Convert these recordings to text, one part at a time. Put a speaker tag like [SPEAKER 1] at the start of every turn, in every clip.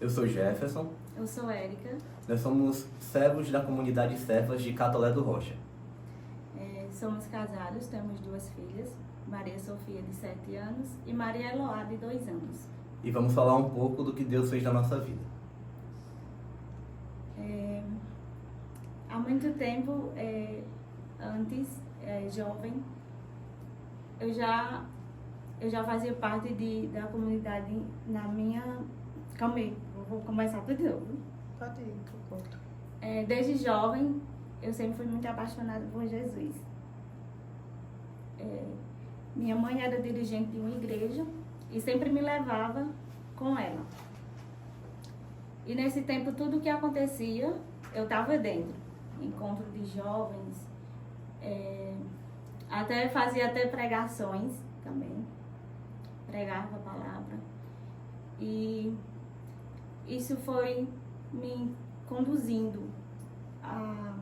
[SPEAKER 1] Eu sou Jefferson.
[SPEAKER 2] Eu sou Érica.
[SPEAKER 1] Nós somos servos da comunidade Servas de Catolé do Rocha.
[SPEAKER 2] Somos casados, temos 2 filhas, Maria Sofia, de 7 anos, e Maria Eloá, de 2 anos.
[SPEAKER 1] E vamos falar um pouco do que Deus fez na nossa vida.
[SPEAKER 2] Há muito tempo, antes, jovem, eu já fazia parte da comunidade na minha... Calma aí, vou começar tudo de novo.
[SPEAKER 3] Pode ir, que eu conto.
[SPEAKER 2] Desde jovem, eu sempre fui muito apaixonada por Jesus. Minha mãe era dirigente de uma igreja e sempre me levava com ela. E nesse tempo, tudo que acontecia, eu estava dentro. Encontro de jovens, fazia até pregações também. Pregava a palavra. E isso foi me conduzindo a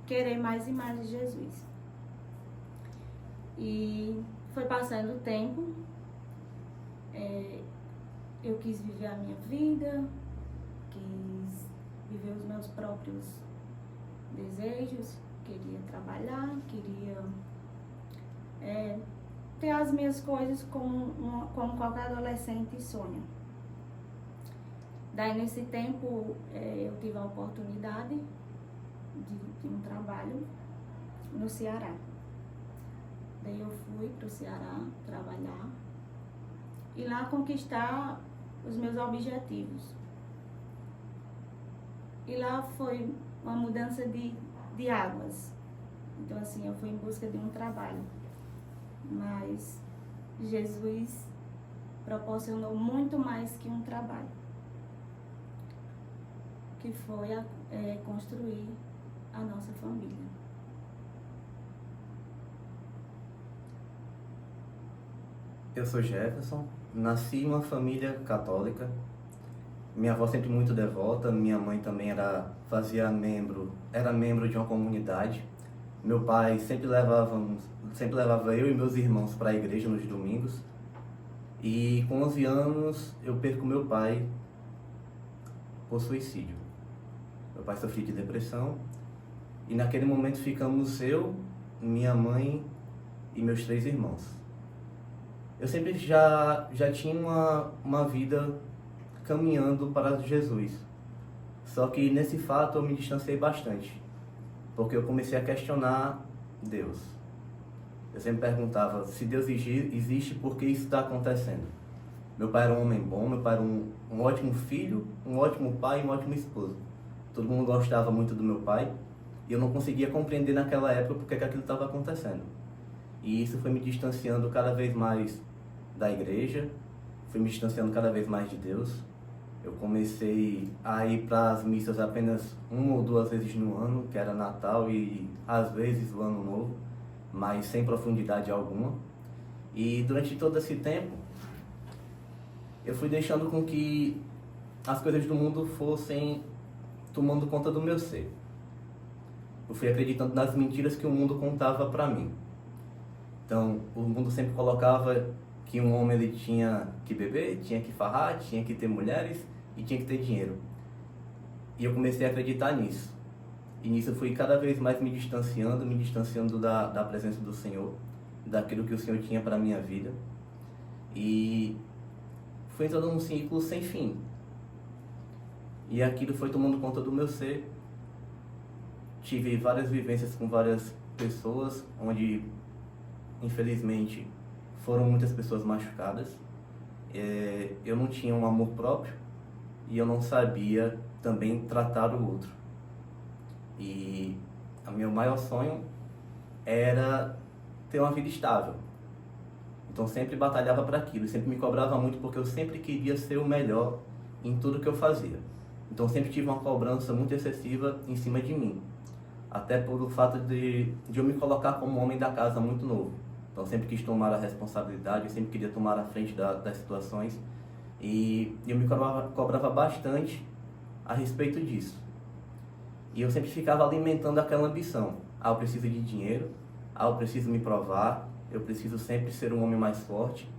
[SPEAKER 2] querer mais e mais de Jesus. E foi passando o tempo, eu quis viver a minha vida, quis viver os meus próprios desejos, queria trabalhar, queria ter as minhas coisas como qualquer adolescente sonha. Daí, nesse tempo, eu tive a oportunidade de um trabalho no Ceará. Daí eu fui para o Ceará trabalhar e lá conquistar os meus objetivos. E lá foi uma mudança de águas. Então, assim, eu fui em busca de um trabalho. Mas Jesus proporcionou muito mais que um trabalho, que foi construir a nossa família.
[SPEAKER 1] Eu sou Jefferson, nasci em uma família católica. Minha avó sempre muito devota, minha mãe também era membro de uma comunidade. Meu pai sempre levava eu e meus irmãos para a igreja nos domingos. E com 11 anos eu perco meu pai por suicídio. Meu pai sofria de depressão e naquele momento ficamos eu, minha mãe e meus 3 irmãos. Eu sempre já tinha uma vida caminhando para Jesus. Só que nesse fato eu me distanciei bastante, porque eu comecei a questionar Deus. Eu sempre perguntava, se Deus existe, por que isso está acontecendo? Meu pai era um homem bom, meu pai era um ótimo filho, um ótimo pai e um ótimo esposo. Todo mundo gostava muito do meu pai e eu não conseguia compreender naquela época porque que aquilo estava acontecendo. E isso foi me distanciando cada vez mais da igreja, foi me distanciando cada vez mais de Deus. Eu comecei a ir para as missas apenas 1 ou 2 vezes no ano, que era Natal e às vezes o Ano Novo, mas sem profundidade alguma. E durante todo esse tempo, eu fui deixando com que as coisas do mundo fossem tomando conta do meu ser. Eu fui acreditando nas mentiras que o mundo contava para mim. Então, o mundo sempre colocava que um homem ele tinha que beber, tinha que farrar, tinha que ter mulheres e tinha que ter dinheiro. E eu comecei a acreditar nisso. E nisso eu fui cada vez mais me distanciando da presença do Senhor, daquilo que o Senhor tinha para a minha vida. E fui entrando num ciclo sem fim. E aquilo foi tomando conta do meu ser. Tive várias vivências com várias pessoas, onde, infelizmente, foram muitas pessoas machucadas. Eu não tinha um amor próprio e eu não sabia também tratar o outro. E o meu maior sonho era ter uma vida estável. Então sempre batalhava para aquilo, sempre me cobrava muito porque eu sempre queria ser o melhor em tudo que eu fazia. Então sempre tive uma cobrança muito excessiva em cima de mim. Até por o fato de eu me colocar como homem da casa muito novo. Então sempre quis tomar a responsabilidade, eu sempre queria tomar a frente das situações. E eu me cobrava bastante a respeito disso. E eu sempre ficava alimentando aquela ambição. Eu preciso de dinheiro, eu preciso me provar, eu preciso sempre ser um homem mais forte.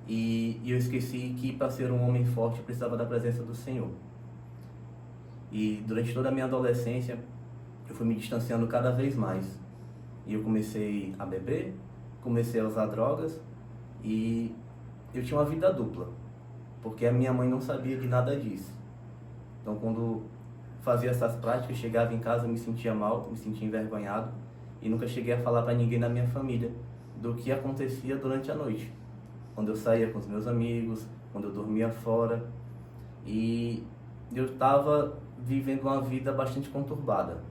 [SPEAKER 1] e eu esqueci que para ser um homem forte eu precisava da presença do Senhor. E durante toda a minha adolescência eu fui me distanciando cada vez mais. E eu comecei a beber, comecei a usar drogas e eu tinha uma vida dupla, porque a minha mãe não sabia de nada disso. Então quando fazia essas práticas, chegava em casa, me sentia mal, me sentia envergonhado e nunca cheguei a falar para ninguém da minha família do que acontecia durante a noite, quando eu saía com os meus amigos, quando eu dormia fora. E eu estava vivendo uma vida bastante conturbada.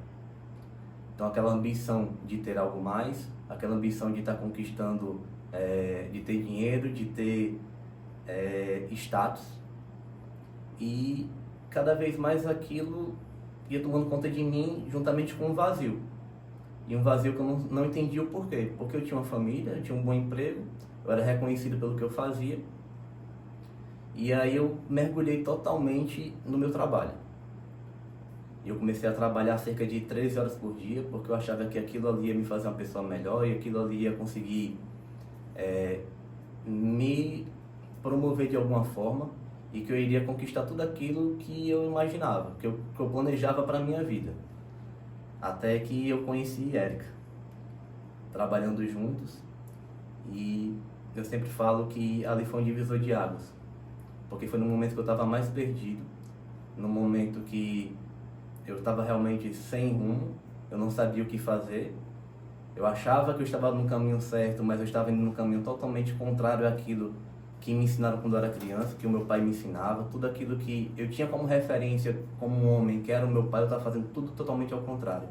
[SPEAKER 1] Então aquela ambição de ter algo mais, aquela ambição de estar conquistando, de ter dinheiro, de ter status, e cada vez mais aquilo ia tomando conta de mim juntamente com um vazio. E um vazio que eu não entendia o porquê. Porque eu tinha uma família, eu tinha um bom emprego, eu era reconhecido pelo que eu fazia. E aí eu mergulhei totalmente no meu trabalho. E eu comecei a trabalhar cerca de 13 horas por dia, porque eu achava que aquilo ali ia me fazer uma pessoa melhor e aquilo ali ia conseguir me promover de alguma forma e que eu iria conquistar tudo aquilo que eu imaginava, que eu planejava para a minha vida. Até que eu conheci Érica, trabalhando juntos, e eu sempre falo que ali foi um divisor de águas, porque foi no momento que eu estava mais perdido, no momento que eu estava realmente sem rumo, eu não sabia o que fazer, eu achava que eu estava no caminho certo, mas eu estava indo no caminho totalmente contrário àquilo que me ensinaram quando eu era criança, que o meu pai me ensinava, tudo aquilo que eu tinha como referência como um homem, que era o meu pai, eu estava fazendo tudo totalmente ao contrário.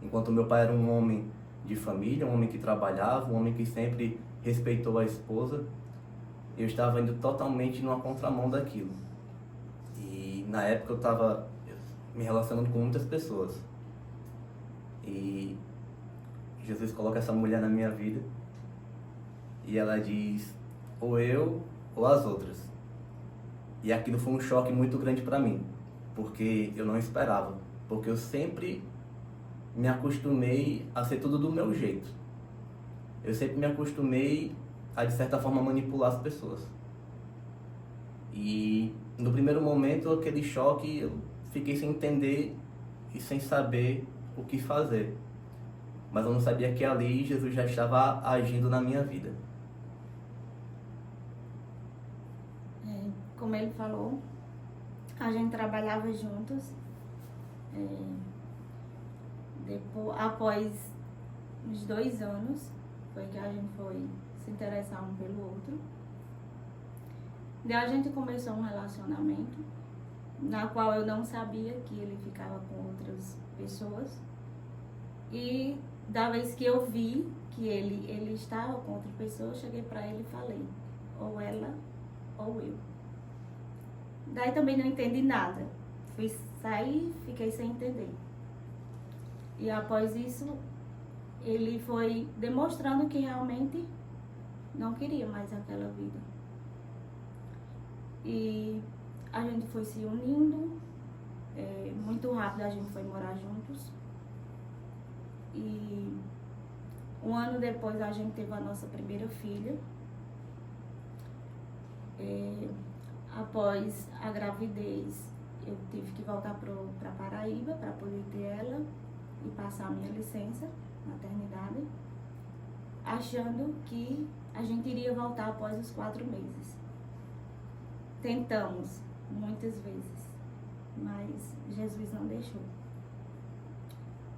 [SPEAKER 1] Enquanto o meu pai era um homem de família, um homem que trabalhava, um homem que sempre respeitou a esposa, eu estava indo totalmente numa contramão daquilo. E na época eu estava me relacionando com muitas pessoas. E Jesus coloca essa mulher na minha vida e ela diz, ou eu ou as outras. E aquilo foi um choque muito grande para mim, porque eu não esperava, porque eu sempre me acostumei a ser tudo do meu jeito. Eu sempre me acostumei a, de certa forma, manipular as pessoas. E no primeiro momento, aquele choque, eu fiquei sem entender e sem saber o que fazer. Mas eu não sabia que ali Jesus já estava agindo na minha vida.
[SPEAKER 2] Como ele falou, a gente trabalhava juntos. Depois, após uns 2 anos, foi que a gente foi se interessar um pelo outro. Daí a gente começou um relacionamento, na qual eu não sabia que ele ficava com outras pessoas. E da vez que eu vi que ele estava com outra pessoa, eu cheguei pra ele e falei, ou ela ou eu. Daí também não entendi nada. Fui sair, fiquei sem entender. E após isso, ele foi demonstrando que realmente não queria mais aquela vida. E a gente foi se unindo, muito rápido a gente foi morar juntos. E 1 ano depois a gente teve a nossa primeira filha. Após a gravidez, eu tive que voltar para Paraíba para poder ter ela e passar a minha licença, maternidade, achando que a gente iria voltar após os 4 meses. Tentamos muitas vezes, mas Jesus não deixou.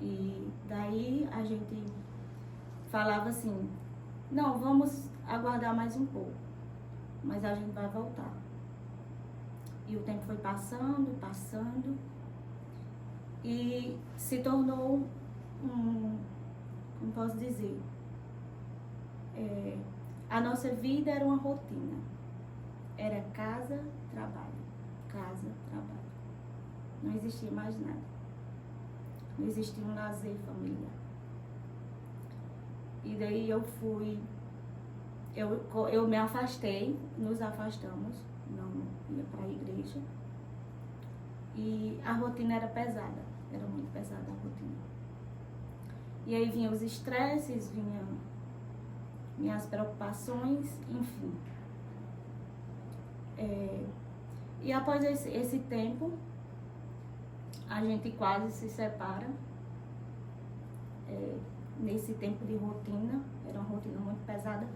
[SPEAKER 2] E daí a gente falava assim, não, vamos aguardar mais um pouco, mas a gente vai voltar. E o tempo foi passando, e se tornou como posso dizer, a nossa vida era uma rotina. Era casa, trabalho, casa, trabalho. Não existia mais nada. Não existia um lazer familiar. E daí eu me afastei, nos afastamos, não ia para a igreja. E a rotina era pesada, era muito pesada a rotina. E aí vinham os estresses, vinham minhas preocupações, enfim. E após esse tempo, a gente quase se separa. Nesse tempo de rotina, era uma rotina muito pesada,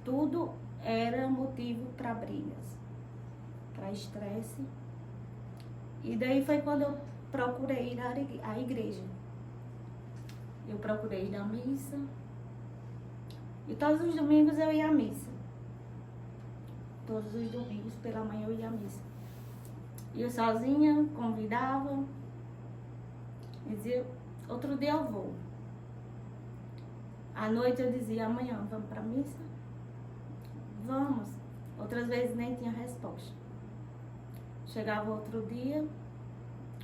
[SPEAKER 2] tudo era motivo para brigas, para estresse. E daí foi quando eu procurei ir à igreja. Eu procurei ir à missa. E todos os domingos eu ia à missa. Todos os domingos pela manhã eu ia à missa. Ia sozinha, convidava. Dizia, outro dia eu vou. À noite eu dizia, amanhã vamos para a missa? Vamos. Outras vezes nem tinha resposta. Chegava outro dia,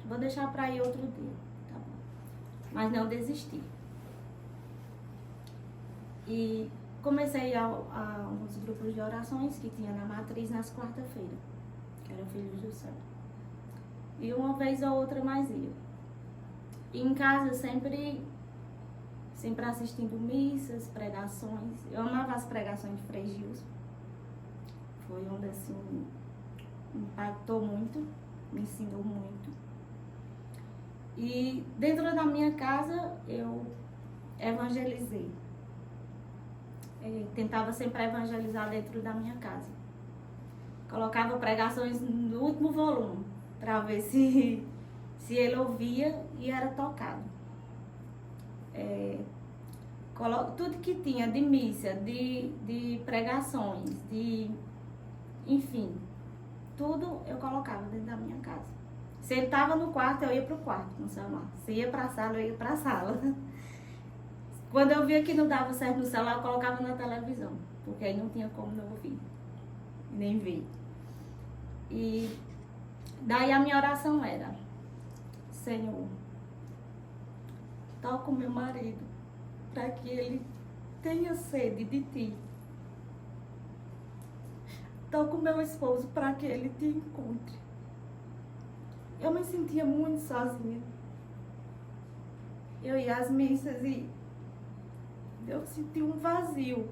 [SPEAKER 2] vou deixar para ir outro dia, tá bom. Mas não desisti. E comecei a uns grupos de orações que tinha na matriz nas quarta-feiras, que era Filhos do Céu. E uma vez ou outra mais ia. E em casa sempre assistindo missas, pregações. Eu amava as pregações de Frei Gilson. Foi onde assim impactou muito, me ensinou muito. E dentro da minha casa eu evangelizei. Tentava sempre evangelizar dentro da minha casa. Colocava pregações no último volume para ver se ele ouvia e era tocado. Tudo que tinha de missa, de pregações, enfim, tudo eu colocava dentro da minha casa. Se ele estava no quarto, eu ia para o quarto no celular. Se ia para a sala, eu ia para a sala. Quando eu via que não dava certo no celular, eu colocava na televisão, porque aí não tinha como não ouvir, nem ver. E daí a minha oração era, Senhor, toca o meu marido, para que ele tenha sede de ti. Toca o meu esposo, para que ele te encontre. Eu me sentia muito sozinha. Eu ia às missas e eu sentia um vazio.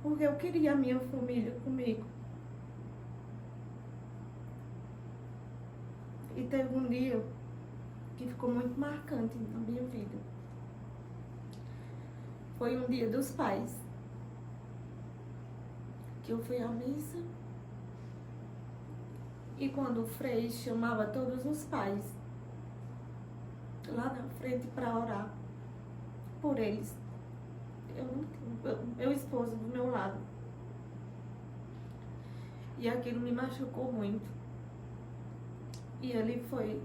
[SPEAKER 2] Porque eu queria a minha família comigo. E teve um dia que ficou muito marcante na minha vida. Foi um dia dos pais. Que eu fui à missa. E quando o Frei chamava todos os pais lá na frente para orar por eles, eu não tinha meu esposo do meu lado. E aquilo me machucou muito. E ali foi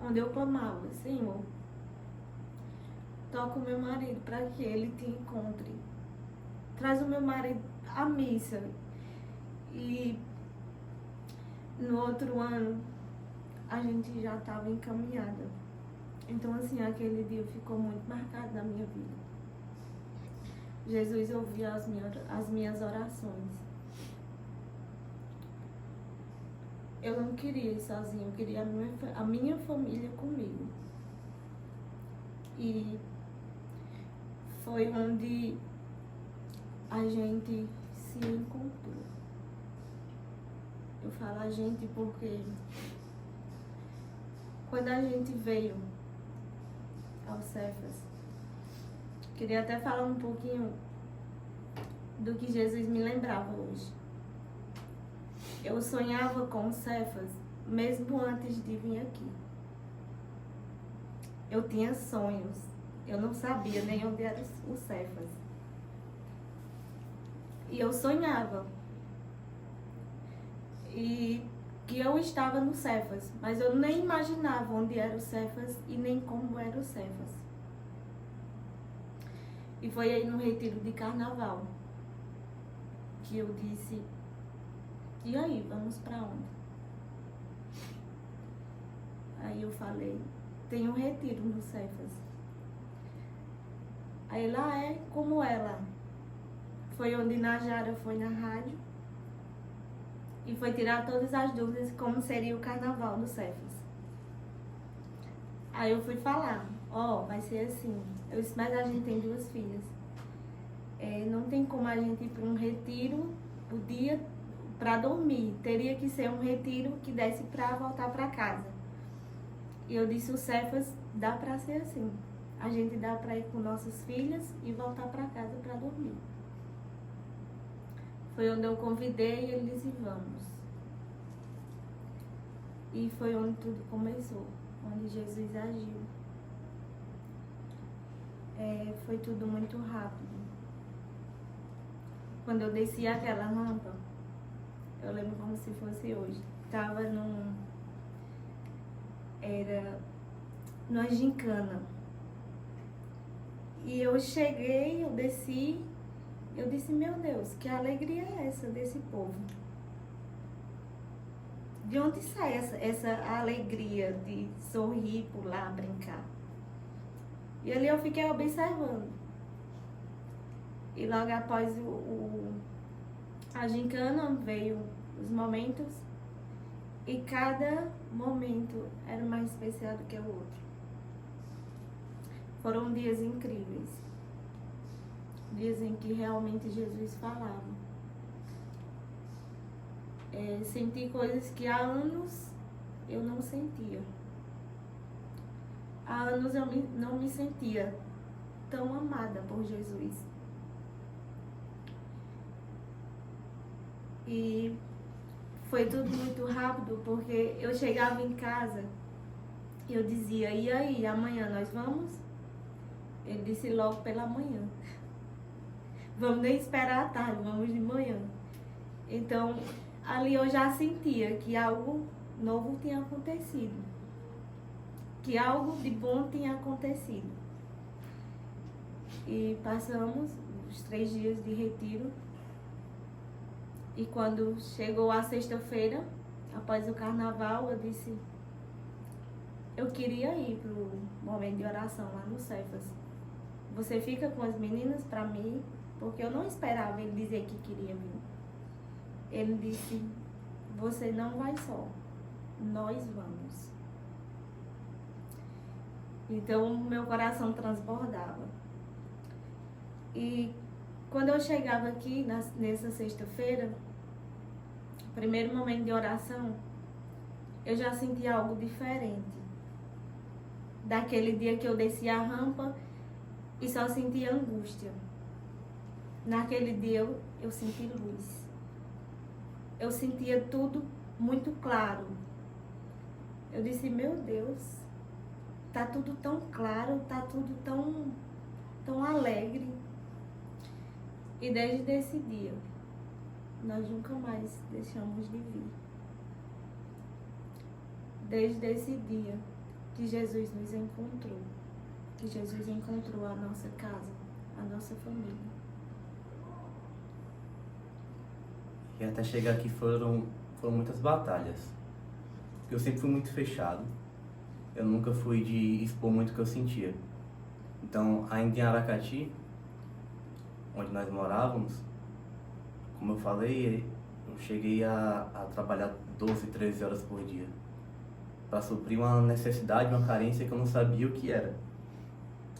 [SPEAKER 2] onde eu clamava, Senhor, toca o meu marido para que ele te encontre. Traz o meu marido à missa. E no outro ano, a gente já estava encaminhada. Então, assim, aquele dia ficou muito marcado na minha vida. Jesus ouvia as minhas orações. Eu não queria ir sozinha, eu queria a minha família comigo. E foi onde a gente se encontrou. Eu falo a gente porque quando a gente veio ao Cefas, queria até falar um pouquinho do que Jesus me lembrava hoje. Eu sonhava com o Cefas mesmo antes de vir aqui. Eu tinha sonhos, eu não sabia nem onde era o Cefas. E eu sonhava. E que eu estava no Cefas, mas eu nem imaginava onde era o Cefas e nem como era o Cefas. E foi aí no retiro de carnaval que eu disse, e aí, vamos pra onde? Aí eu falei, tem um retiro no Cefas. Aí lá como ela. Foi onde Najara foi na rádio e foi tirar todas as dúvidas de como seria o carnaval no Cefas. Aí eu fui falar, vai ser assim. Eu disse, mas a gente tem 2 filhas. Não tem como a gente ir para um retiro, o para dormir. Teria que ser um retiro que desse para voltar para casa. E eu disse, o Cefas, dá para ser assim. A gente dá para ir com nossas filhas e voltar para casa para dormir. Foi onde eu convidei e ele disse, vamos. E foi onde tudo começou, onde Jesus agiu. Foi tudo muito rápido. Quando eu desci aquela rampa, eu lembro como se fosse hoje. Estava era numa gincana. E eu cheguei, eu desci, eu disse, meu Deus, que alegria é essa desse povo? De onde sai essa alegria de sorrir, pular, brincar? E ali eu fiquei observando. E logo após a gincana veio os momentos. E cada momento era mais especial do que o outro. Foram dias incríveis. Dias em que realmente Jesus falava. Senti coisas que há anos eu não sentia. Há anos eu não me sentia tão amada por Jesus. E foi tudo muito rápido, porque eu chegava em casa e eu dizia, e aí, amanhã nós vamos? Ele disse, logo pela manhã. Vamos nem esperar a tarde, vamos de manhã. Então, ali eu já sentia que algo novo tinha acontecido. Que algo de bom tinha acontecido. E passamos os 3 dias de retiro. E quando chegou a sexta-feira, após o carnaval, eu disse, eu queria ir para o momento de oração lá no Cefas. Você fica com as meninas para mim, porque eu não esperava ele dizer que queria vir. Ele disse, você não vai só, nós vamos. Então, meu coração transbordava. E quando eu chegava aqui, nessa sexta-feira, primeiro momento de oração, eu já sentia algo diferente. Daquele dia que eu desci a rampa e só sentia angústia. Naquele dia eu senti luz. Eu sentia tudo muito claro. Eu disse, meu Deus, tá tudo tão claro, tá tudo tão alegre. E desde esse dia, nós nunca mais deixamos de vir. Desde esse dia que Jesus nos encontrou, que Jesus encontrou a nossa casa, a nossa família.
[SPEAKER 1] E até chegar aqui foram muitas batalhas. Eu sempre fui muito fechado. Eu nunca fui de expor muito o que eu sentia. Então, ainda em Aracati, onde nós morávamos, como eu falei, eu cheguei a trabalhar 12, 13 horas por dia para suprir uma necessidade, uma carência que eu não sabia o que era.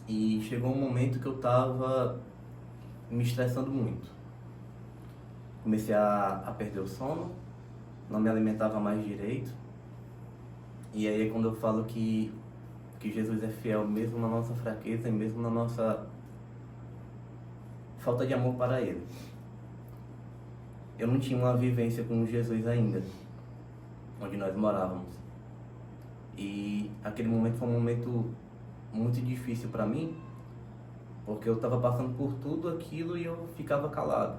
[SPEAKER 1] E chegou um momento que eu estava me estressando muito. Comecei a perder o sono, não me alimentava mais direito. E aí é quando eu falo que Jesus é fiel mesmo na nossa fraqueza e mesmo na nossa falta de amor para Ele. Eu não tinha uma vivência com Jesus ainda, onde nós morávamos. E aquele momento foi um momento muito difícil para mim, porque eu estava passando por tudo aquilo e eu ficava calado.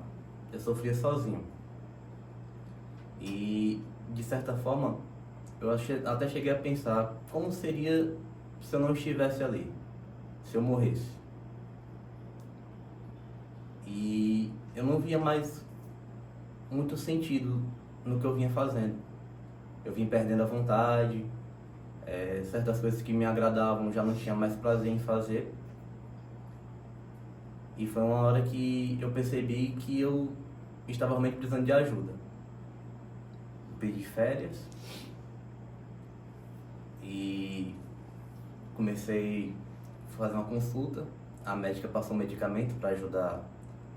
[SPEAKER 1] Eu sofria sozinho. E, de certa forma, eu até cheguei a pensar como seria se eu não estivesse ali, se eu morresse. E eu não via mais muito sentido no que eu vinha fazendo. Eu vim perdendo a vontade, certas coisas que me agradavam já não tinha mais prazer em fazer. E foi uma hora que eu percebi que eu estava realmente precisando de ajuda. Eu pedi férias e comecei a fazer uma consulta. A médica passou um medicamento para ajudar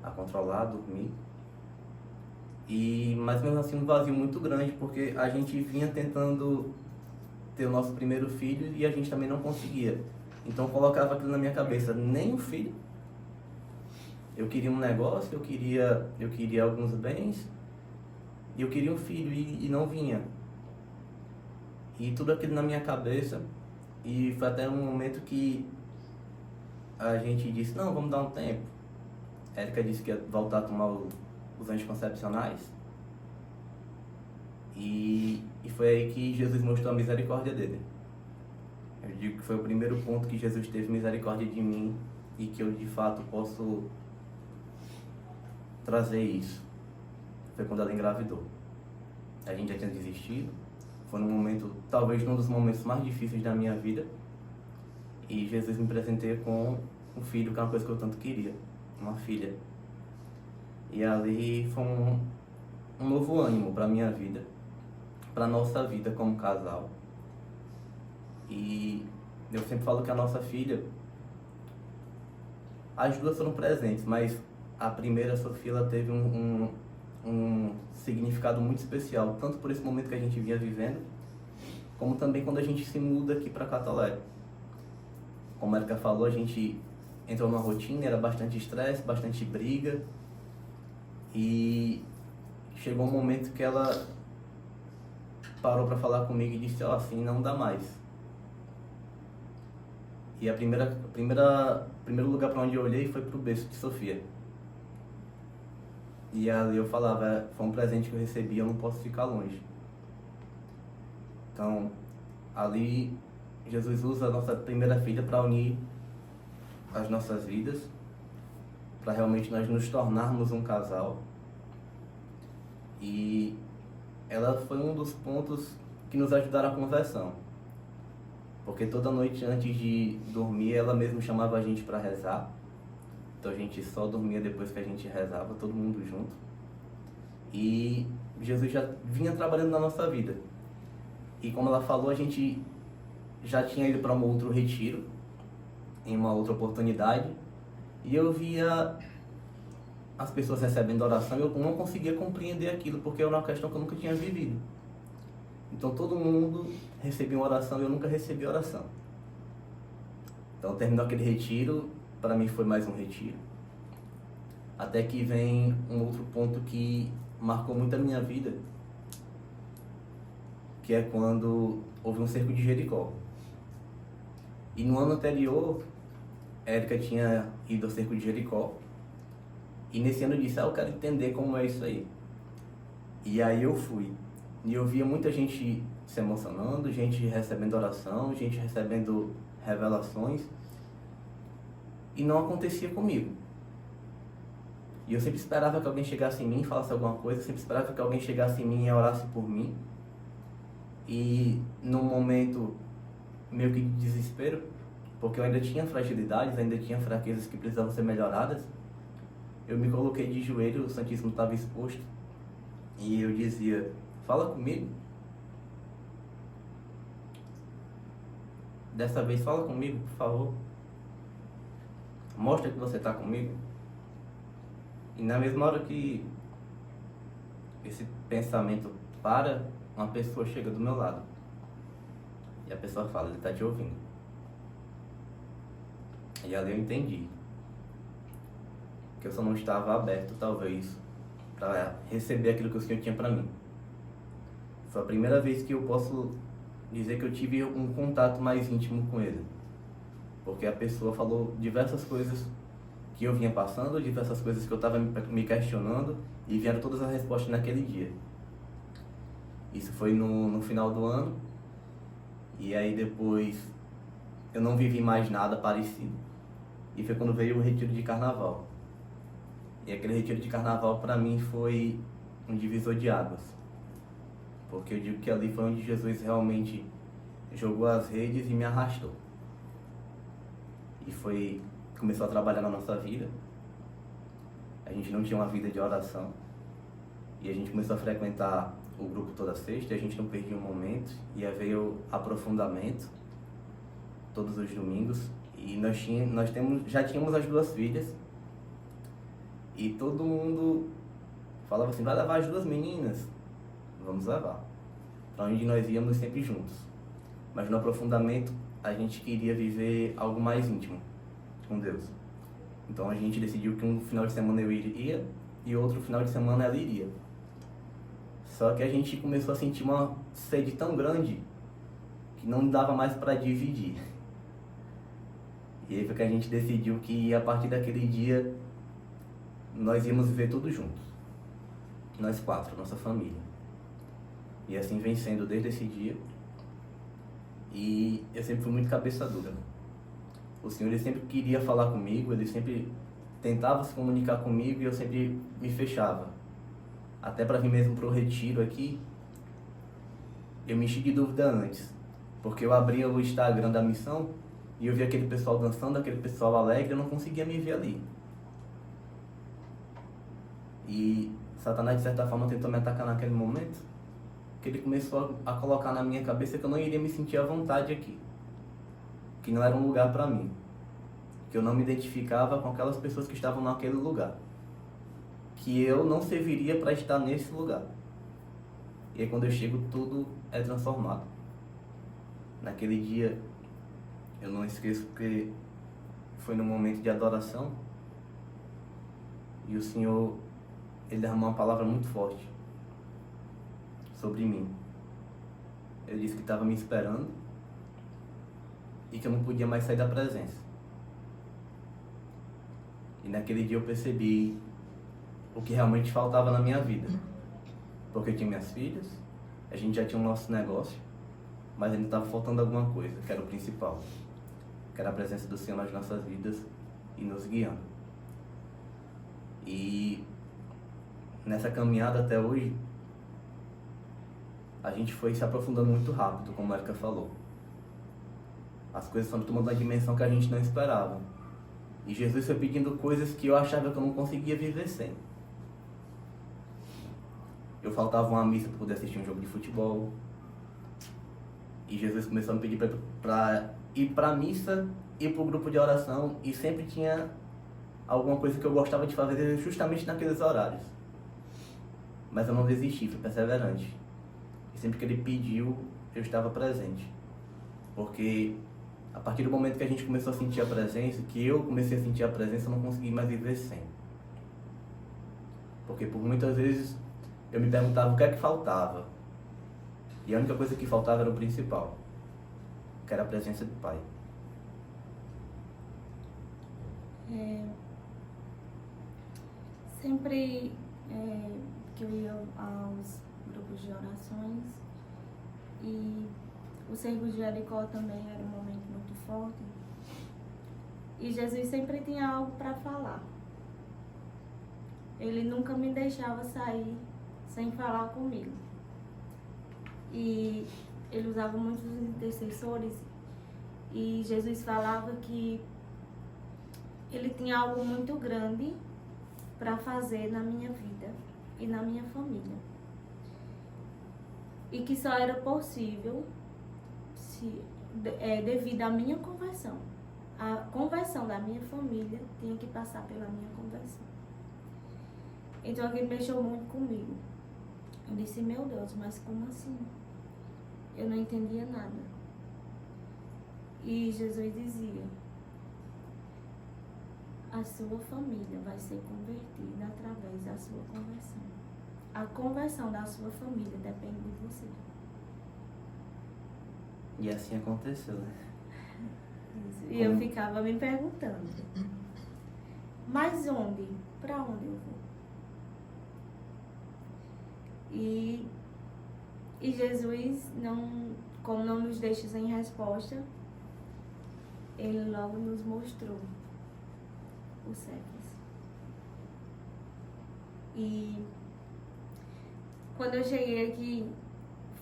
[SPEAKER 1] a controlar, a dormir. Mas mesmo assim um vazio muito grande, porque a gente vinha tentando ter o nosso primeiro filho e a gente também não conseguia. Então eu colocava aquilo na minha cabeça, nem um filho. Eu queria um negócio, eu queria alguns bens, e eu queria um filho e não vinha. E tudo aquilo na minha cabeça, e foi até um momento que a gente disse, não, vamos dar um tempo. A Érica disse que ia voltar a tomar os anticoncepcionais. E foi aí que Jesus mostrou a misericórdia dele. Eu digo que foi o primeiro ponto que Jesus teve misericórdia de mim e que eu de fato posso trazer isso. Foi quando ela engravidou. A gente já tinha desistido. Foi num momento, talvez um dos momentos mais difíceis da minha vida. E Jesus me presenteou com um filho, que é uma coisa que eu tanto queria. Uma filha. E ali foi um novo ânimo para minha vida, para nossa vida como casal. E eu sempre falo que a nossa filha, as duas foram presentes, mas a primeira, a Sofia, ela teve um significado muito especial, tanto por esse momento que a gente vinha vivendo, como também quando a gente se muda aqui para Catolé. Como a Érica falou, a gente entrou numa rotina, era bastante estresse, bastante briga, e chegou um momento que ela parou para falar comigo e disse, assim não dá mais. E primeiro lugar para onde eu olhei foi pro berço de Sofia. E ali eu falava, foi um presente que eu recebi, eu não posso ficar longe. Então, ali Jesus usa a nossa primeira filha para unir as nossas vidas, para realmente nós nos tornarmos um casal. E ela foi um dos pontos que nos ajudaram a conversão. Porque toda noite antes de dormir, ela mesma chamava a gente para rezar. Então a gente só dormia depois que a gente rezava, todo mundo junto. E Jesus já vinha trabalhando na nossa vida. E como ela falou, a gente já tinha ido para um outro retiro, em uma outra oportunidade. E eu via as pessoas recebendo oração e eu não conseguia compreender aquilo, porque era uma questão que eu nunca tinha vivido. Então todo mundo recebia uma oração e eu nunca recebi oração. Então terminou aquele retiro, para mim foi mais um retiro. Até que vem um outro ponto que marcou muito a minha vida, que é quando houve um cerco de Jericó. E no ano anterior, Érica tinha ido ao cerco de Jericó. E nesse ano eu disse, eu quero entender como é isso aí. E aí eu fui. E eu via muita gente se emocionando, gente recebendo oração, gente recebendo revelações. E não acontecia comigo. E eu sempre esperava que alguém chegasse em mim e falasse alguma coisa, eu sempre esperava que alguém chegasse em mim e orasse por mim. E num momento meio que de desespero, porque eu ainda tinha fragilidades, ainda tinha fraquezas que precisavam ser melhoradas, eu me coloquei de joelho, o Santíssimo estava exposto, e eu dizia, fala comigo. Dessa vez fala comigo, por favor. Mostra que você está comigo. E na mesma hora que esse pensamento para, uma pessoa chega do meu lado. E a pessoa fala, ele está te ouvindo. E ali eu entendi que eu só não estava aberto, talvez, para receber aquilo que o Senhor tinha para mim. Foi a primeira vez que eu posso dizer que eu tive um contato mais íntimo com Ele. Porque a pessoa falou diversas coisas que eu vinha passando, diversas coisas que eu estava me questionando, e vieram todas as respostas naquele dia. Isso foi no final do ano, e aí depois eu não vivi mais nada parecido. E foi quando veio o retiro de carnaval. E aquele retiro de carnaval para mim foi um divisor de águas. Porque eu digo que ali foi onde Jesus realmente jogou as redes e me arrastou. E começou a trabalhar na nossa vida. A gente não tinha uma vida de oração. E a gente começou a frequentar o grupo toda sexta, e a gente não perdia um momento. E aí veio aprofundamento todos os domingos. E já tínhamos as 2 filhas. E todo mundo falava assim, vai levar as duas meninas? Vamos levar. Para onde nós íamos sempre juntos. Mas no aprofundamento, a gente queria viver algo mais íntimo com Deus. Então a gente decidiu que um final de semana eu iria e outro final de semana ela iria. Só que a gente começou a sentir uma sede tão grande que não dava mais para dividir. E aí foi que a gente decidiu que a partir daquele dia nós íamos viver tudo juntos. Nós quatro, nossa família. E assim vem sendo desde esse dia. E eu sempre fui muito cabeça dura. O Senhor, ele sempre queria falar comigo, ele sempre tentava se comunicar comigo e eu sempre me fechava. Até para vir mesmo para o retiro aqui, eu me enchi de dúvida antes. Porque eu abria o Instagram da missão e eu via aquele pessoal dançando, aquele pessoal alegre, eu não conseguia me ver ali. E Satanás, de certa forma, tentou me atacar naquele momento, que ele começou a colocar na minha cabeça que eu não iria me sentir à vontade aqui. Que não era um lugar para mim. Que eu não me identificava com aquelas pessoas que estavam naquele lugar. Que eu não serviria para estar nesse lugar. E aí quando eu chego, tudo é transformado. Naquele dia, eu não esqueço porque foi num momento de adoração e o Senhor, ele derramou uma palavra muito forte sobre mim. Ele disse que estava me esperando e que eu não podia mais sair da presença. E naquele dia eu percebi o que realmente faltava na minha vida. Porque eu tinha minhas filhas, a gente já tinha o nosso negócio, mas ainda estava faltando alguma coisa, que era o principal. Que era a presença do Senhor nas nossas vidas e nos guiando. E nessa caminhada até hoje, a gente foi se aprofundando muito rápido, como a Erika falou. As coisas foram tomando uma dimensão que a gente não esperava. E Jesus foi pedindo coisas que eu achava que eu não conseguia viver sem. Eu faltava uma missa para poder assistir um jogo de futebol. E Jesus começou a me pedir para ir para a missa, ir para o grupo de oração, e sempre tinha alguma coisa que eu gostava de fazer justamente naqueles horários. Mas eu não desisti, fui perseverante. E sempre que ele pediu, eu estava presente. Porque a partir do momento que a gente começou a sentir a presença, que eu comecei a sentir a presença, eu não consegui mais viver sem. Porque por muitas vezes eu me perguntava o que é que faltava. E a única coisa que faltava era o principal, que era a presença do Pai.
[SPEAKER 2] Sempre que eu ia aos grupos de orações, e o serviço de Jericó também era um momento muito forte, e Jesus sempre tinha algo para falar. Ele nunca me deixava sair sem falar comigo. E ele usava muitos intercessores, e Jesus falava que ele tinha algo muito grande para fazer na minha vida e na minha família. E que só era possível devido à minha conversão. A conversão da minha família tinha que passar pela minha conversão. Então aquilo mexeu muito comigo. Eu disse, meu Deus, mas como assim? Eu não entendia nada. E Jesus dizia, a sua família vai ser convertida através da sua conversão. A conversão da sua família depende de você.
[SPEAKER 1] E assim aconteceu, né?
[SPEAKER 2] E eu ficava me perguntando, mas onde? Para onde eu vou? E Jesus, como não nos deixa sem resposta, ele logo nos mostrou o Cefas. E quando eu cheguei aqui,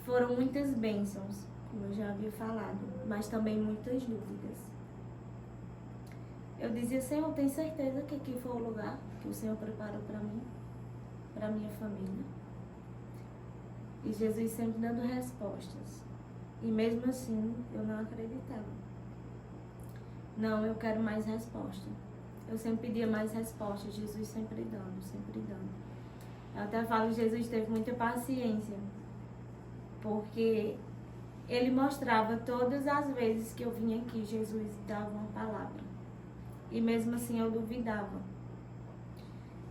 [SPEAKER 2] foram muitas bênçãos, como eu já havia falado, mas também muitas dúvidas. Eu dizia, Senhor, tem certeza que aqui foi o lugar que o Senhor preparou para mim, para minha família? E Jesus sempre dando respostas. E mesmo assim, eu não acreditava. Não, eu quero mais resposta. Eu sempre pedia mais respostas, Jesus sempre dando, sempre dando. Eu até falo que Jesus teve muita paciência, porque ele mostrava todas as vezes que eu vinha aqui, Jesus dava uma palavra. E mesmo assim eu duvidava.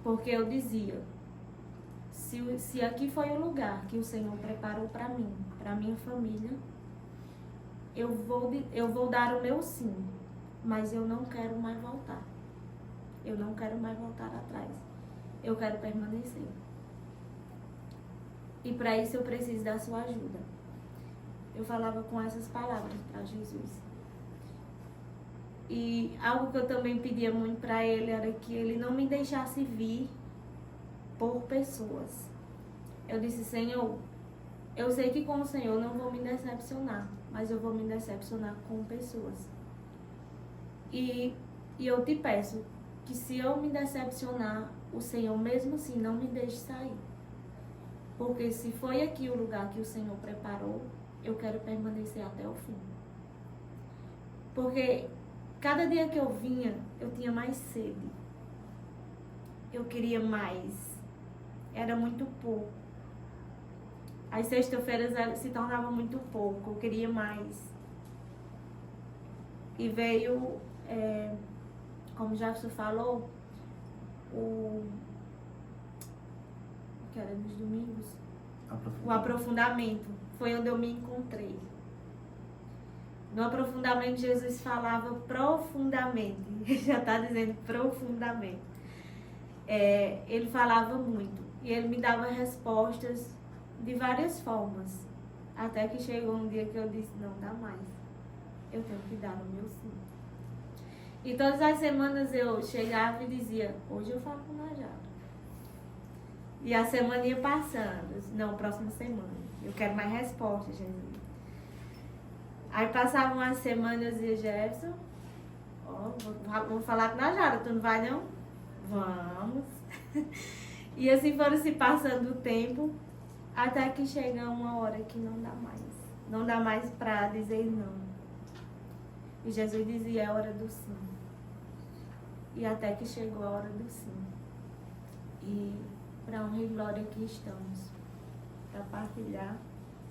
[SPEAKER 2] Porque eu dizia, se aqui foi o lugar que o Senhor preparou para mim, para minha família, eu vou dar o meu sim, mas eu não quero mais voltar. Eu não quero mais voltar atrás. Eu quero permanecer. E para isso eu preciso da sua ajuda. Eu falava com essas palavras para Jesus. E algo que eu também pedia muito para ele era que ele não me deixasse vir por pessoas. Eu disse, Senhor, eu sei que com o Senhor não vou me decepcionar, mas eu vou me decepcionar com pessoas. E eu te peço que se eu me decepcionar, o Senhor mesmo assim não me deixe sair. Porque se foi aqui o lugar que o Senhor preparou, eu quero permanecer até o fim. Porque cada dia que eu vinha, eu tinha mais sede. Eu queria mais. Era muito pouco. As sextas-feiras se tornavam muito pouco. Eu queria mais. E veio, como o Jefferson falou, que era nos domingos, o aprofundamento. Foi onde eu me encontrei. No aprofundamento, Jesus falava profundamente. Ele já está dizendo profundamente. Ele falava muito. E ele me dava respostas de várias formas. Até que chegou um dia que eu disse, não dá mais. Eu tenho que dar o meu sim. E todas as semanas eu chegava e dizia, hoje eu falo com o Najara. E a semana ia passando. Não, próxima semana. Eu quero mais respostas, Jesus. Aí passava uma semana e eu dizia, Jefferson, vou falar com a Najara, tu não vai não? Vamos. E assim foram se passando o tempo, até que chega uma hora que não dá mais. Não dá mais para dizer não. E Jesus dizia, é hora do sim. E até que chegou a hora do sim. E para honra e glória aqui estamos, para partilhar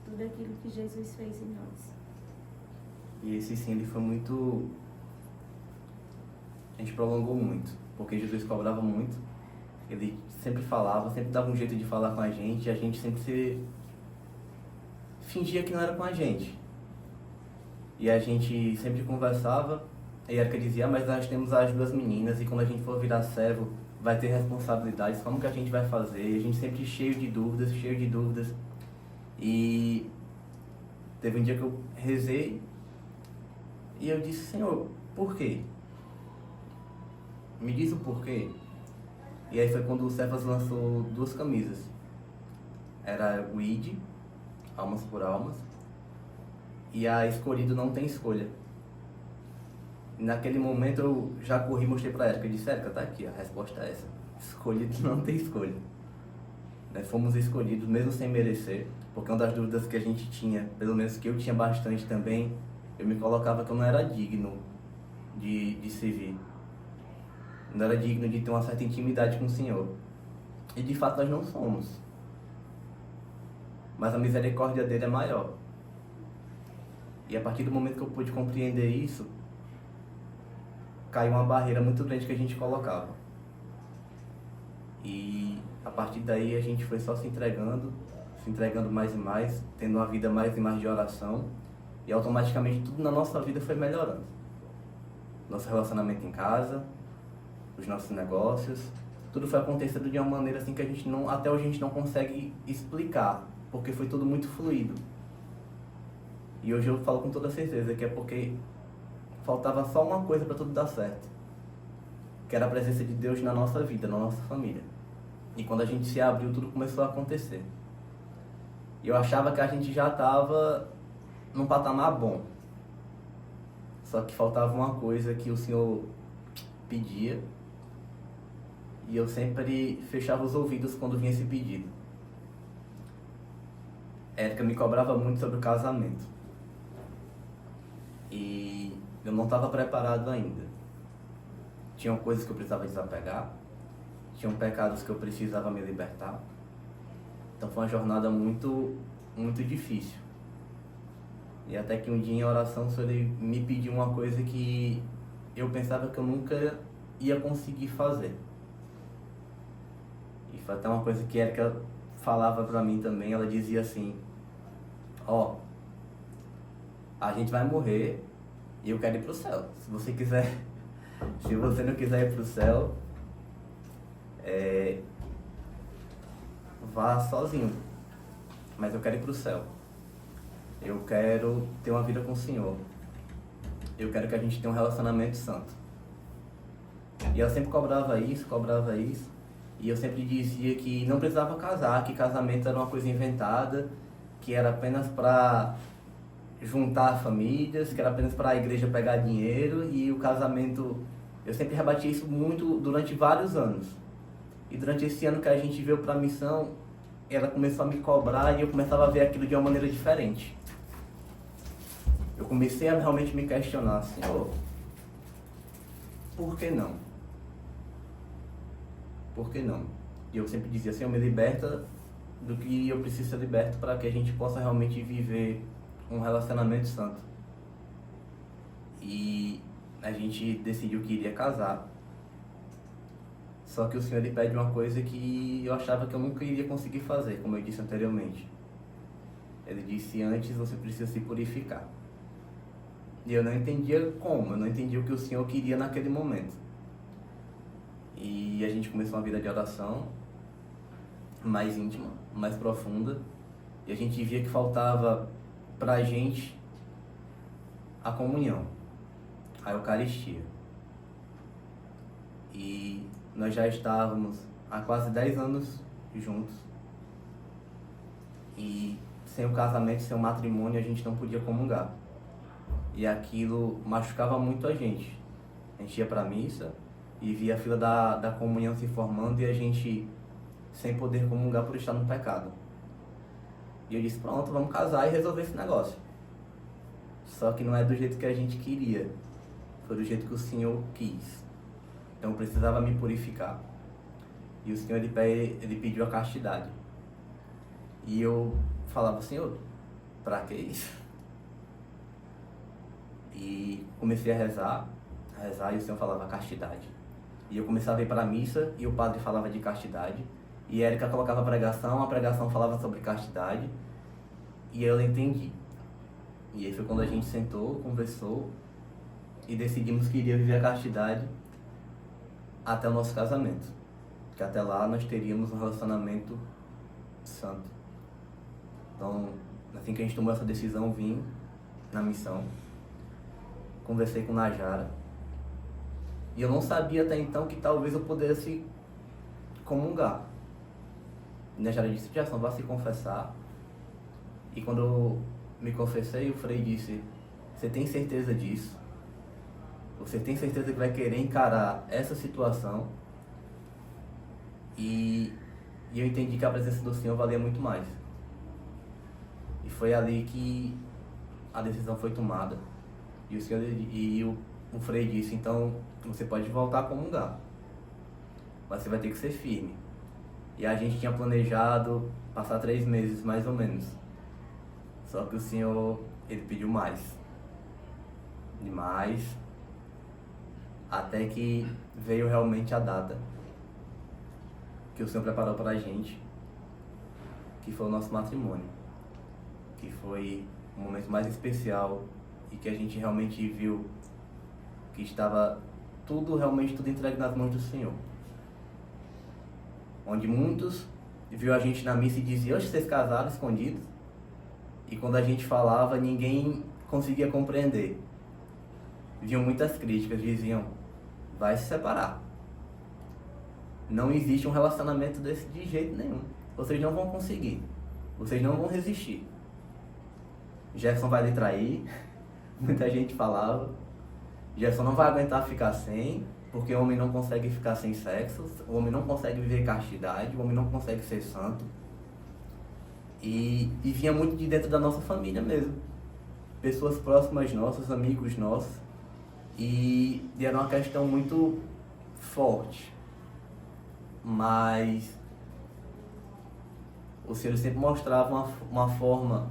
[SPEAKER 2] tudo aquilo que Jesus fez em nós.
[SPEAKER 1] E esse sim, ele foi muito... A gente prolongou muito, porque Jesus cobrava muito. Ele sempre falava, sempre dava um jeito de falar com a gente, e a gente sempre fingia que não era com a gente. E a gente sempre conversava, e a Erika dizia, mas nós temos as duas meninas, e quando a gente for virar servo, vai ter responsabilidades, como que a gente vai fazer? E a gente sempre cheio de dúvidas. E teve um dia que eu rezei, e eu disse, Senhor, por quê? Me diz o porquê. E aí foi quando o Cefas lançou 2 camisas. Era o ID, Almas por Almas, e a Escolhido Não Tem Escolha. E naquele momento eu já corri e mostrei pra Erika. Eu disse, Erika, tá aqui, a resposta é essa. Escolhido não tem escolha. Fomos escolhidos mesmo sem merecer, porque uma das dúvidas que a gente tinha, pelo menos que eu tinha bastante também, eu me colocava que eu não era digno de servir. Não era digno de ter uma certa intimidade com o Senhor. E de fato nós não somos. Mas a misericórdia dele é maior. E a partir do momento que eu pude compreender isso, caiu uma barreira muito grande que a gente colocava. E a partir daí a gente foi só se entregando mais e mais, tendo uma vida mais e mais de oração, e automaticamente tudo na nossa vida foi melhorando. Nosso relacionamento em casa, os nossos negócios, tudo foi acontecendo de uma maneira assim que até hoje a gente não consegue explicar, porque foi tudo muito fluido. E hoje eu falo com toda certeza que é porque faltava só uma coisa para tudo dar certo, que era a presença de Deus na nossa vida, na nossa família. E quando a gente se abriu, tudo começou a acontecer. E eu achava que a gente já estava num patamar bom. Só que faltava uma coisa que o Senhor pedia, e eu sempre fechava os ouvidos quando vinha esse pedido. Érica me cobrava muito sobre o casamento. E eu não estava preparado ainda. Tinham coisas que eu precisava desapegar, tinham pecados que eu precisava me libertar, Então foi uma jornada muito, muito difícil. E até que um dia em oração o Senhor me pediu uma coisa que eu pensava que eu nunca ia conseguir fazer. E foi até uma coisa que a Erika falava pra mim também, ela dizia assim, ó, a gente vai morrer e eu quero ir pro céu. Se você quiser, se você não quiser ir pro céu, vá sozinho. Mas eu quero ir pro céu. Eu quero ter uma vida com o Senhor. Eu quero que a gente tenha um relacionamento santo. E ela sempre cobrava isso. E eu sempre dizia que não precisava casar, que casamento era uma coisa inventada, que era apenas para juntar famílias, que era apenas para a igreja pegar dinheiro. E o casamento, eu sempre rebati isso muito durante vários anos. E durante esse ano que a gente veio para a missão, ela começou a me cobrar e eu começava a ver aquilo de uma maneira diferente. Eu comecei a realmente me questionar, Senhor, por que não? Por que não? E eu sempre dizia, Senhor, me liberta do que eu preciso ser liberto para que a gente possa realmente viver um relacionamento santo. E a gente decidiu que iria casar. Só que o Senhor ele pede uma coisa que eu achava que eu nunca iria conseguir fazer, como eu disse anteriormente. Ele disse, antes você precisa se purificar. E eu não entendia como, eu não entendia o que o Senhor queria naquele momento. E a gente começou uma vida de oração mais íntima, mais profunda. E a gente via que faltava pra gente a comunhão, a Eucaristia. E nós já estávamos há quase 10 anos juntos. E sem o casamento, sem o matrimônio, a gente não podia comungar. E aquilo machucava muito a gente. A gente ia pra missa e via a fila da comunhão se formando e a gente sem poder comungar por estar no pecado. E eu disse, pronto, vamos casar e resolver esse negócio. Só que não é do jeito que a gente queria. Foi do jeito que o Senhor quis. Então eu precisava me purificar. E o Senhor ele pediu a castidade. E eu falava, Senhor, pra que isso? E comecei a rezar e o Senhor falava castidade. E eu começava a ir para a missa e o padre falava de castidade. E a Erika colocava a pregação falava sobre castidade. E eu entendi. E aí foi quando a gente sentou, conversou e decidimos que iria viver a castidade até o nosso casamento. Que até lá nós teríamos um relacionamento santo. Então, assim que a gente tomou essa decisão, vim na missão. Conversei com Najara. E eu não sabia até então que talvez eu pudesse comungar. E Najara disse, Gerson, vá se confessar. E quando eu me confessei, o Frei disse, você tem certeza disso? Você tem certeza que vai querer encarar essa situação? E eu entendi que a presença do Senhor valia muito mais. E foi ali que a decisão foi tomada. E o Senhor o Frei disse, então você pode voltar a comungar, mas você vai ter que ser firme. E a gente tinha planejado passar 3 meses mais ou menos. Só que o Senhor, ele pediu mais. Demais. Até que veio realmente a data que o Senhor preparou para a gente, que foi o nosso matrimônio. Que foi o momento mais especial e que a gente realmente viu que estava tudo entregue nas mãos do Senhor. Onde muitos viu a gente na missa e diziam, oxe, vocês casaram escondidos? E quando a gente falava, ninguém conseguia compreender. Viam muitas críticas, diziam, vai se separar. Não existe um relacionamento desse de jeito nenhum. Vocês não vão conseguir. Vocês não vão resistir. Jefferson vai lhe trair. Muita gente falava. Jefferson não vai aguentar ficar sem, porque o homem não consegue ficar sem sexo, o homem não consegue viver castidade, o homem não consegue ser santo. E vinha muito de dentro da nossa família mesmo. Pessoas próximas nossas, amigos nossos. E era uma questão muito forte. Mas o Senhor sempre mostrava uma forma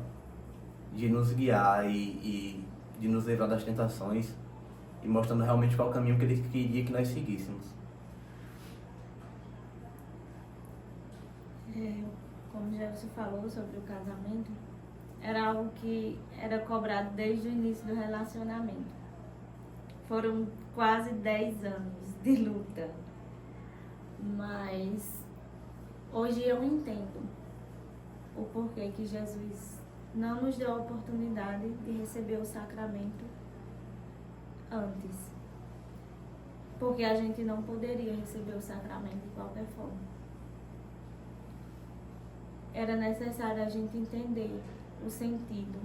[SPEAKER 1] de nos guiar e de nos livrar das tentações e mostrando realmente qual o caminho que Ele queria que nós seguíssemos.
[SPEAKER 2] Como já você falou sobre o casamento, era algo que era cobrado desde o início do relacionamento. Foram quase 10 anos de luta. Mas hoje eu entendo o porquê que Jesus não nos deu a oportunidade de receber o sacramento antes. Porque a gente não poderia receber o sacramento de qualquer forma. Era necessário a gente entender o sentido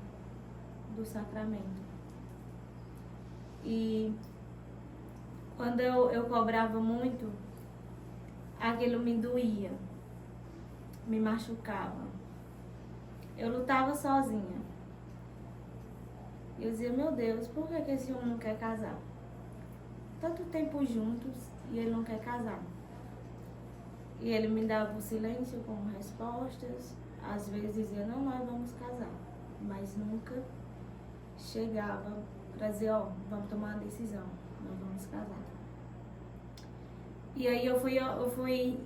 [SPEAKER 2] do sacramento. E quando eu cobrava muito, aquilo me doía, me machucava. Eu lutava sozinha. Eu dizia, meu Deus, por que esse homem não quer casar? Tanto tempo juntos e ele não quer casar. E ele me dava o silêncio como respostas. Às vezes dizia, não, nós vamos casar. Mas nunca chegava para dizer, ó, vamos tomar uma decisão, nós vamos casar. E aí eu fui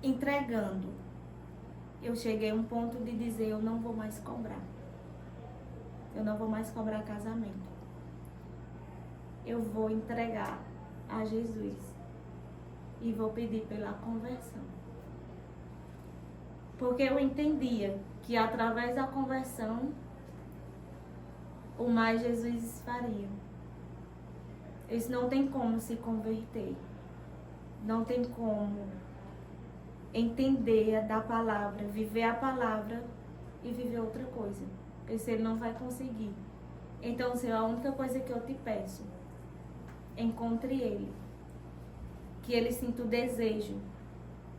[SPEAKER 2] entregando. Eu cheguei a um ponto de dizer, eu não vou mais cobrar. Eu não vou mais cobrar casamento. Eu vou entregar a Jesus e vou pedir pela conversão. Porque eu entendia que através da conversão, o mais Jesus faria. Isso não tem como se converter. Não tem como entender da palavra, viver a palavra e viver outra coisa. Porque ele não vai conseguir. Então, Senhor, a única coisa que eu te peço, encontre ele. Que ele sinta o desejo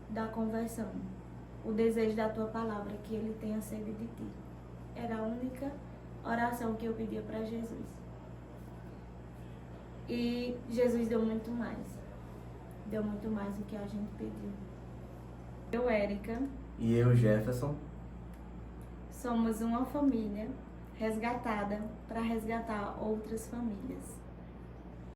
[SPEAKER 2] da conversão. O desejo da tua palavra, que ele tenha sede de ti. Era a única oração que eu pedia para Jesus. E Jesus deu muito mais. Deu muito mais do que a gente pediu. Eu, Érica.
[SPEAKER 1] E eu, Jefferson.
[SPEAKER 2] Somos uma família resgatada para resgatar outras famílias.